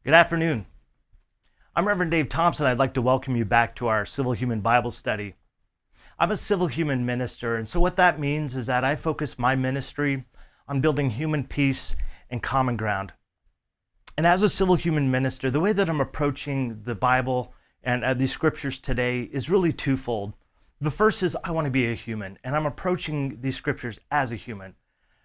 Good afternoon. I'm Rev Dave Thompson. I'd like to welcome you back to our Civil Human Bible study. I'm a civil human minister, and so what that means is that I focus my ministry on building human peace and common ground. And as a civil human minister, the way that I'm approaching the Bible and these scriptures today is really twofold. The first is I want to be a human, and I'm approaching these scriptures as a human.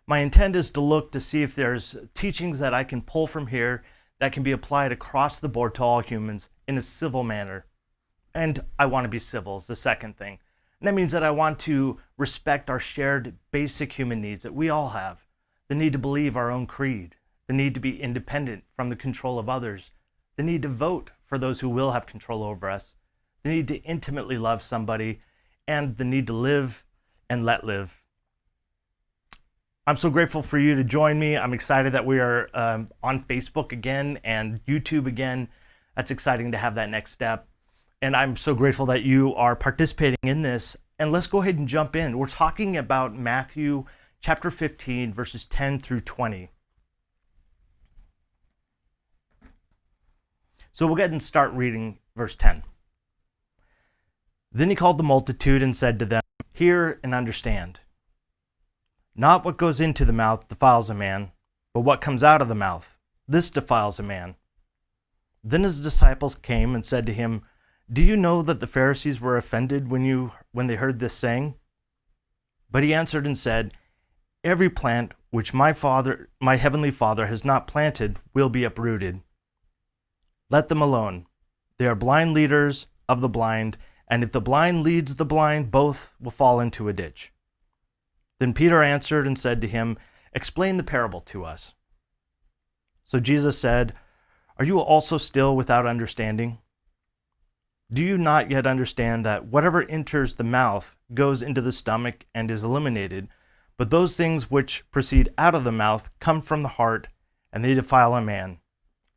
My intent is to look to see if there's teachings that I can pull from here that can be applied across the board to all humans in a civil manner. And I want to be civil is the second thing. And that means that I want to respect our shared basic human needs that we all have. The need to believe our own creed, the need to be independent from the control of others, the need to vote for those who will have control over us, the need to intimately love somebody, and the need to live and let live. I'm so grateful for you to join me. I'm excited that we are on Facebook again and YouTube again. That's exciting to have that next step. And I'm so grateful that you are participating in this. And let's go ahead and jump in. We're talking about Matthew chapter 15, verses 10 through 20. So we'll go ahead and start reading verse 10. Then he called the multitude and said to them, "Hear and understand. Not what goes into the mouth defiles a man, but what comes out of the mouth, this defiles a man." Then his disciples came and said to him, "Do you know that the Pharisees were offended when they heard this saying?" But he answered and said, "Every plant which my heavenly Father has not planted will be uprooted. Let them alone. They are blind leaders of the blind, and if the blind leads the blind, both will fall into a ditch." Then Peter answered and said to him, "Explain the parable to us." So Jesus said, "Are you also still without understanding? Do you not yet understand that whatever enters the mouth goes into the stomach and is eliminated, but those things which proceed out of the mouth come from the heart, and they defile a man?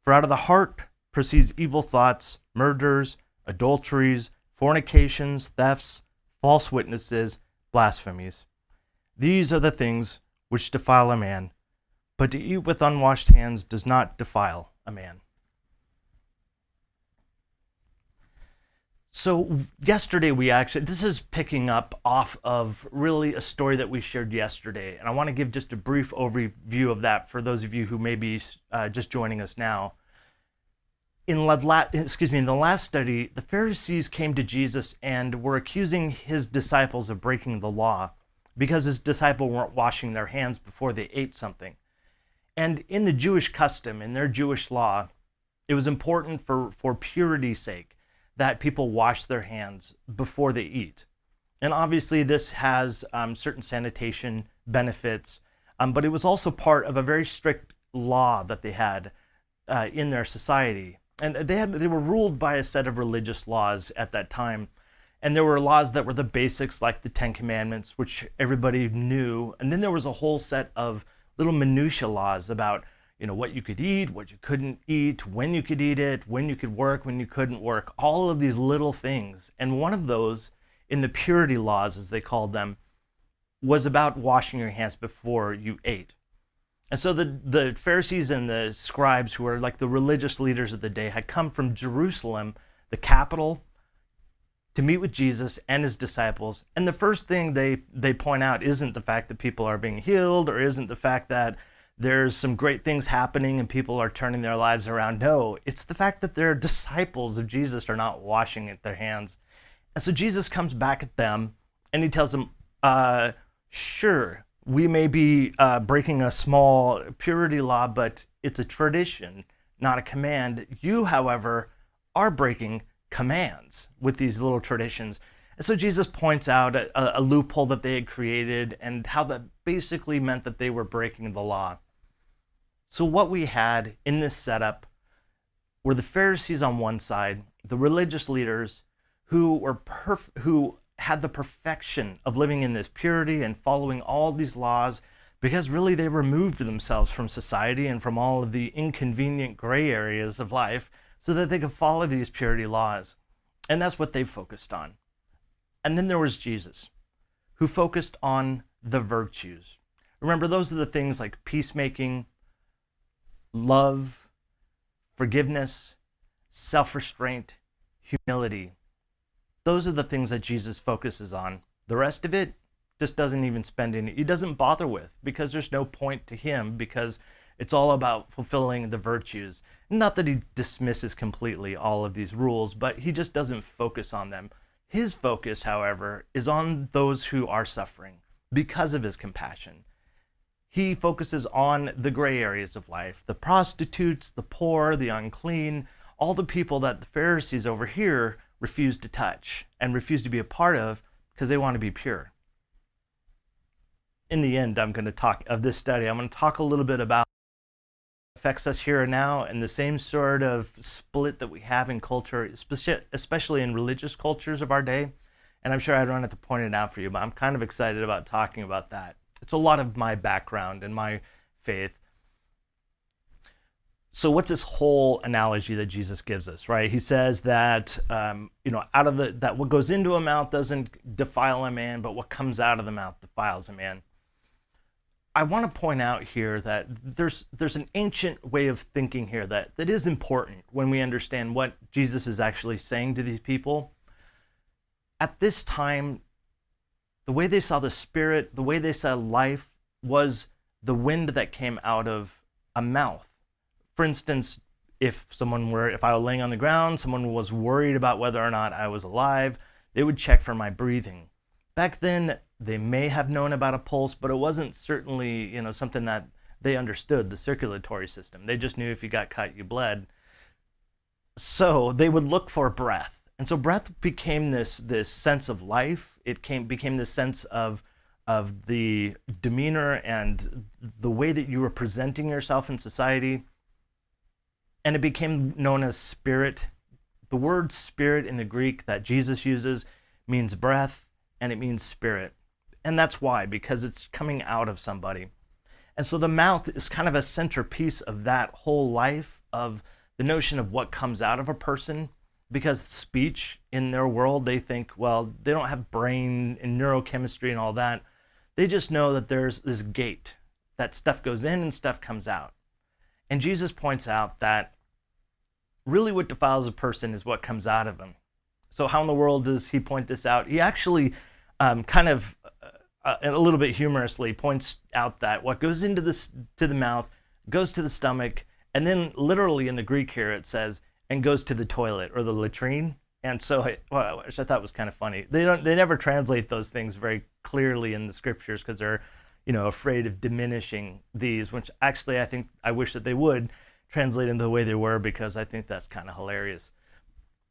For out of the heart proceeds evil thoughts, murders, adulteries, fornications, thefts, false witnesses, blasphemies. These are the things which defile a man, but to eat with unwashed hands does not defile a man." So yesterday this is picking up off of really a story that we shared yesterday, and I want to give just a brief overview of that for those of you who may be just joining us now. In the last study, the Pharisees came to Jesus and were accusing his disciples of breaking the law because his disciples weren't washing their hands before they ate something. And in the Jewish custom, in their Jewish law, it was important for purity's sake that people wash their hands before they eat. And obviously this has certain sanitation benefits, but it was also part of a very strict law that they had in their society. And they were ruled by a set of religious laws at that time. And there were laws that were the basics, like the Ten Commandments, which everybody knew. And then there was a whole set of little minutia laws about, what you could eat, what you couldn't eat, when you could eat it, when you could work, when you couldn't work, all of these little things. And one of those, in the purity laws, as they called them, was about washing your hands before you ate. And so the Pharisees and the scribes, who were like the religious leaders of the day, had come from Jerusalem, the capital, to meet with Jesus and his disciples. And the first thing they point out isn't the fact that people are being healed, or isn't the fact that there's some great things happening and people are turning their lives around. No, it's the fact that their disciples of Jesus are not washing their hands. And so Jesus comes back at them and he tells them, sure, we may be breaking a small purity law, but it's a tradition, not a command. You, however, are breaking commands with these little traditions. And so Jesus points out a loophole that they had created and how that basically meant that they were breaking the law. So what we had in this setup were the Pharisees on one side, the religious leaders who had the perfection of living in this purity and following all these laws, because really they removed themselves from society and from all of the inconvenient gray areas of life so that they could follow these purity laws. And that's what they focused on. And then there was Jesus, who focused on the virtues. Remember, those are the things like peacemaking, love, forgiveness, self-restraint, humility. Those are the things that Jesus focuses on. The rest of it just doesn't even spend any, he doesn't bother with, because there's no point to him, because it's all about fulfilling the virtues. Not that he dismisses completely all of these rules, but he just doesn't focus on them. His focus, however, is on those who are suffering because of his compassion. He focuses on the gray areas of life, the prostitutes, the poor, the unclean, all the people that the Pharisees over here refuse to touch and refuse to be a part of because they want to be pure. In the end, I'm going to talk of this study, I'm going to talk a little bit about what affects us here and now, and the same sort of split that we have in culture, especially in religious cultures of our day. And I'm sure I don't have to point it out for you, but I'm kind of excited about talking about that. It's a lot of my background and my faith. So what's this whole analogy that Jesus gives us, right? He says that, out of that what goes into a mouth doesn't defile a man, but what comes out of the mouth defiles a man. I want to point out here that there's an ancient way of thinking here that is important when we understand what Jesus is actually saying to these people. At this time, the way they saw the Spirit, the way they saw life, was the wind that came out of a mouth. For instance, if I was laying on the ground, someone was worried about whether or not I was alive, they would check for my breathing. Back then, they may have known about a pulse, but it wasn't certainly, something that they understood, the circulatory system. They just knew if you got cut, you bled. So they would look for breath. And so breath became this sense of life. It became this sense of the demeanor and the way that you were presenting yourself in society. And it became known as spirit. The word spirit in the Greek that Jesus uses means breath, and it means spirit. And that's why, because it's coming out of somebody. And so the mouth is kind of a centerpiece of that whole life, of the notion of what comes out of a person. Because speech in their world, they think, well, they don't have brain and neurochemistry and all that. They just know that there's this gate, that stuff goes in and stuff comes out. And Jesus points out that really what defiles a person is what comes out of them. So how in the world does he point this out? He actually a little bit humorously points out that what goes into to the mouth goes to the stomach, and then literally in the Greek here it says, and goes to the toilet or the latrine. And so, which I thought was kind of funny. They never translate those things very clearly in the scriptures because they're, afraid of diminishing these, which actually I wish that they would translate them the way they were, because I think that's kind of hilarious.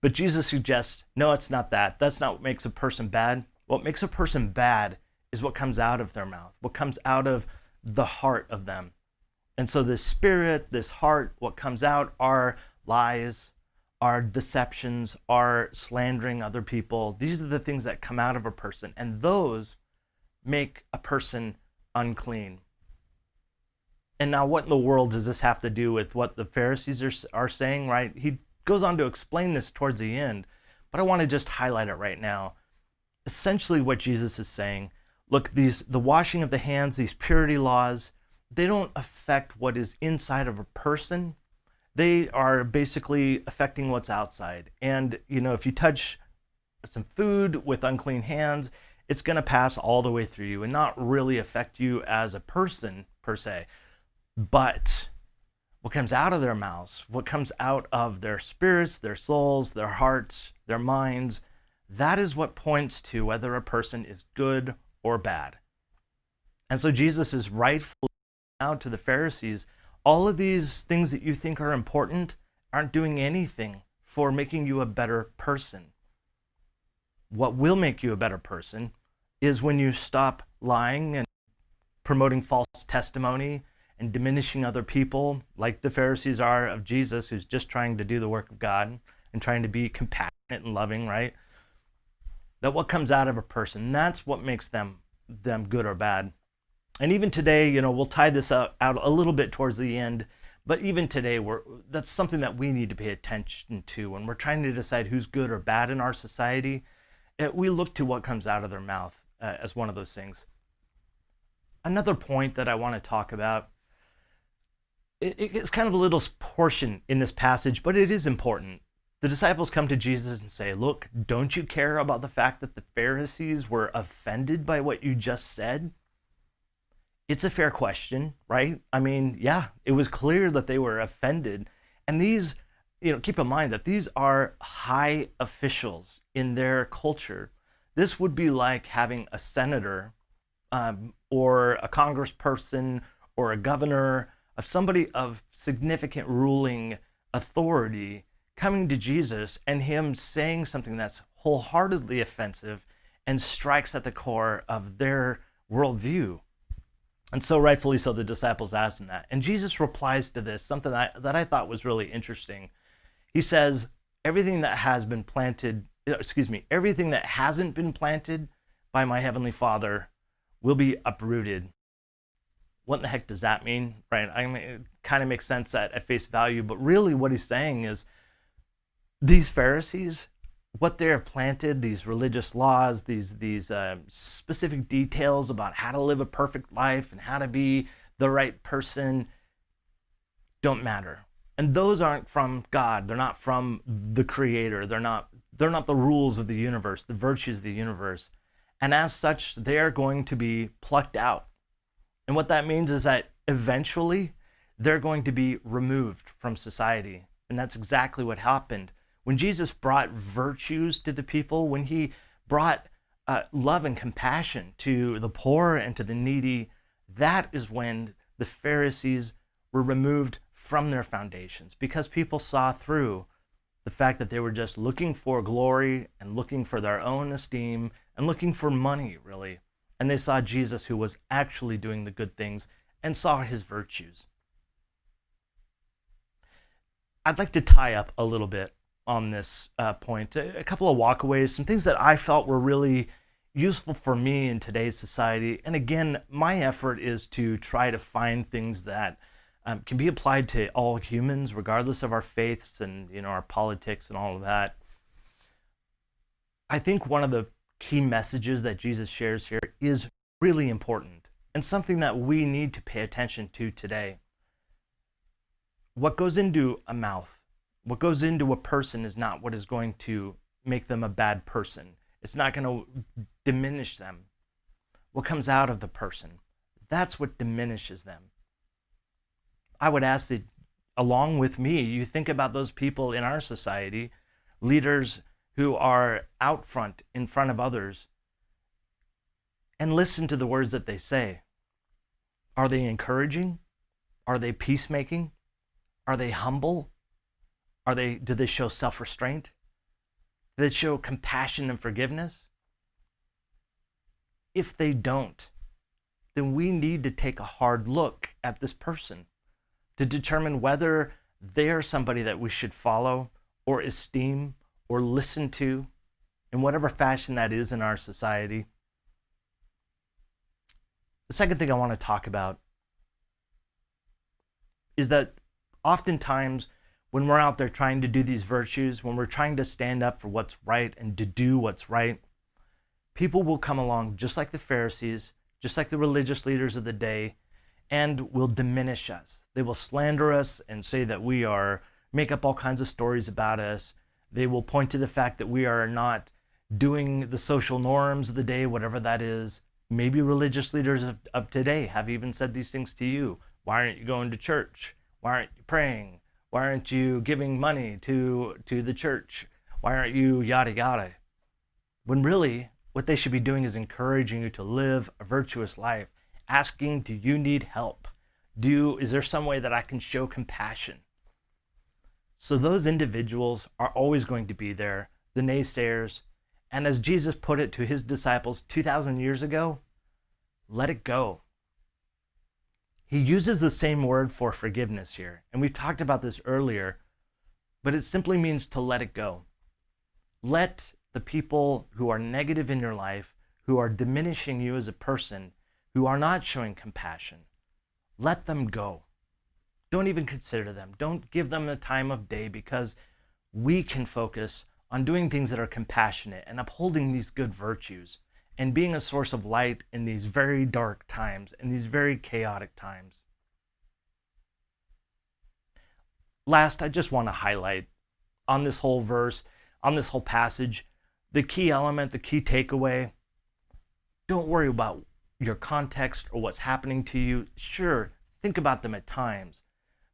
But Jesus suggests, no, it's not that. That's not what makes a person bad. What makes a person bad is what comes out of their mouth, what comes out of the heart of them. And so this spirit, this heart, what comes out are lies, are deceptions, are slandering other people. These are the things that come out of a person, and those make a person unclean. And now what in the world does this have to do with what the Pharisees are saying, right? He goes on to explain this towards the end, but I want to just highlight it right now. Essentially what Jesus is saying, look, the washing of the hands, these purity laws, they don't affect what is inside of a person. They are basically affecting what's outside. And, if you touch some food with unclean hands, it's going to pass all the way through you and not really affect you as a person per se. But what comes out of their mouths, what comes out of their spirits, their souls, their hearts, their minds, that is what points to whether a person is good or bad. And so Jesus is rightfully out to the Pharisees, all of these things that you think are important aren't doing anything for making you a better person. What will make you a better person is when you stop lying and promoting false testimony and diminishing other people, like the Pharisees are of Jesus, who's just trying to do the work of God and trying to be compassionate and loving, right? That what comes out of a person, that's what makes them good or bad. And even today, we'll tie this out a little bit towards the end, but even today, that's something that we need to pay attention to when we're trying to decide who's good or bad in our society. We look to what comes out of their mouth as one of those things. Another point that I want to talk about, It's kind of a little portion in this passage, but it is important. The disciples come to Jesus and say, look, don't you care about the fact that the Pharisees were offended by what you just said? It's a fair question, right? I mean, yeah, it was clear that they were offended. And these, keep in mind that these are high officials in their culture. This would be like having a senator or a congressperson or a governor of somebody of significant ruling authority coming to Jesus and him saying something that's wholeheartedly offensive and strikes at the core of their worldview. And so rightfully so, the disciples asked him that. And Jesus replies to this, something that I thought was really interesting. He says, everything that hasn't been planted by my heavenly Father will be uprooted. What in the heck does that mean, right? I mean, it kind of makes sense at face value, but really what he's saying is these Pharisees, what they have planted, these religious laws, these specific details about how to live a perfect life and how to be the right person, don't matter. And those aren't from God. They're not from the Creator. They're not the rules of the universe, the virtues of the universe. And as such, they are going to be plucked out. And what that means is that eventually they're going to be removed from society. And that's exactly what happened. When Jesus brought virtues to the people, when he brought love and compassion to the poor and to the needy, that is when the Pharisees were removed from their foundations, because people saw through the fact that they were just looking for glory and looking for their own esteem and looking for money, really. And they saw Jesus, who was actually doing the good things, and saw his virtues. I'd like to tie up a little bit on this point, a couple of walkaways, some things that I felt were really useful for me in today's society. And again, my effort is to try to find things that can be applied to all humans, regardless of our faiths and our politics and all of that. I think one of the key messages that Jesus shares here is really important and something that we need to pay attention to today. What goes into a mouth, what goes into a person is not what is going to make them a bad person. It's not going to diminish them. What comes out of the person, that's what diminishes them. I would ask that, along with me, you think about those people in our society, leaders who are out front, in front of others, and listen to the words that they say. Are they encouraging? Are they peacemaking? Are they humble? Do they show self-restraint? Do they show compassion and forgiveness? If they don't, then we need to take a hard look at this person to determine whether they are somebody that we should follow or esteem or listen to in whatever fashion that is in our society. The second thing I want to talk about is that oftentimes when we're out there trying to do these virtues, when we're trying to stand up for what's right and to do what's right, people will come along just like the Pharisees, just like the religious leaders of the day, and will diminish us. They will slander us and say that make up all kinds of stories about us. They will point to the fact that we are not doing the social norms of the day, whatever that is. Maybe religious leaders of today have even said these things to you. Why aren't you going to church? Why aren't you praying? Why aren't you giving money to the church? Why aren't you yada yada? When really, what they should be doing is encouraging you to live a virtuous life, asking, do you need help? Is there some way that I can show compassion? So those individuals are always going to be there, the naysayers. And as Jesus put it to his disciples 2,000 years ago, let it go. He uses the same word for forgiveness here. And we've talked about this earlier, but it simply means to let it go. Let the people who are negative in your life, who are diminishing you as a person, who are not showing compassion, let them go. Don't even consider them. Don't give them the time of day, because we can focus on doing things that are compassionate and upholding these good virtues and being a source of light in these very dark times, in these very chaotic times. Last, I just want to highlight on this whole verse, on this whole passage, the key element, the key takeaway. Don't worry about your context or what's happening to you. Sure, think about them at times,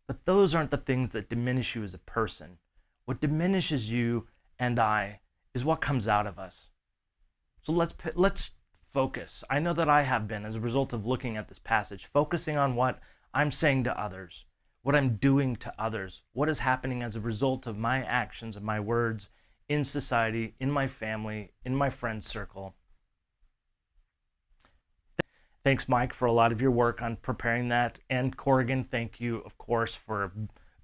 but those aren't the things that diminish you as a person. What diminishes you and I is what comes out of us. So let's focus. I know that I have been, as a result of looking at this passage, focusing on what I'm saying to others, what I'm doing to others, what is happening as a result of my actions and my words in society, in my family, in my friend circle. Thanks, Mike, for a lot of your work on preparing that. And Corrigan, thank you, of course, for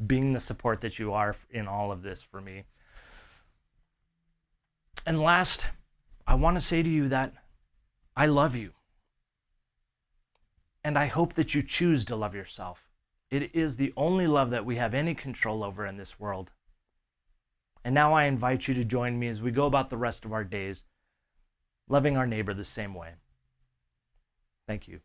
being the support that you are in all of this for me. And last, I want to say to you that I love you. And I hope that you choose to love yourself. It is the only love that we have any control over in this world. And now I invite you to join me as we go about the rest of our days, loving our neighbor the same way. Thank you.